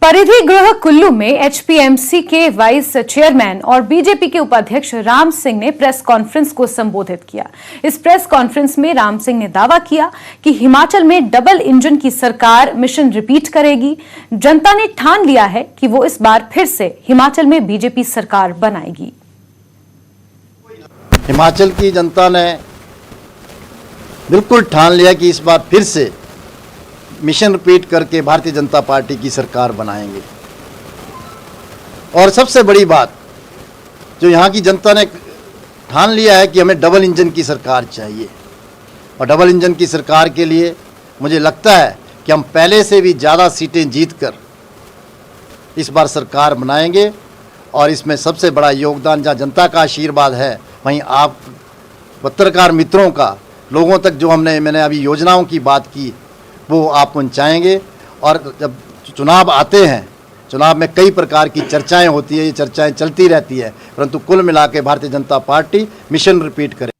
परिधि गृह कुल्लू में एचपीएमसी के वाइस चेयरमैन और बीजेपी के उपाध्यक्ष राम सिंह ने प्रेस कॉन्फ्रेंस को संबोधित किया। इस प्रेस कॉन्फ्रेंस में राम सिंह ने दावा किया कि हिमाचल में डबल इंजन की सरकार मिशन रिपीट करेगी। जनता ने ठान लिया है कि वो इस बार फिर से हिमाचल में बीजेपी सरकार बनाएगी। हिमाचल की जनता ने बिल्कुल ठान लिया कि इस बार फिर से मिशन रिपीट करके भारतीय जनता पार्टी की सरकार बनाएंगे। और सबसे बड़ी बात जो यहाँ की जनता ने ठान लिया है कि हमें डबल इंजन की सरकार चाहिए। और डबल इंजन की सरकार के लिए मुझे लगता है कि हम पहले से भी ज़्यादा सीटें जीतकर इस बार सरकार बनाएंगे। और इसमें सबसे बड़ा योगदान जहाँ जनता का आशीर्वाद है, वहीं आप पत्रकार मित्रों का, लोगों तक जो मैंने अभी योजनाओं की बात की वो आप पहुँचाएंगे। और जब चुनाव आते हैं, चुनाव में कई प्रकार की चर्चाएं होती है, ये चर्चाएं चलती रहती है, परंतु कुल मिला के Bharatiya Janata party mission repeat करे।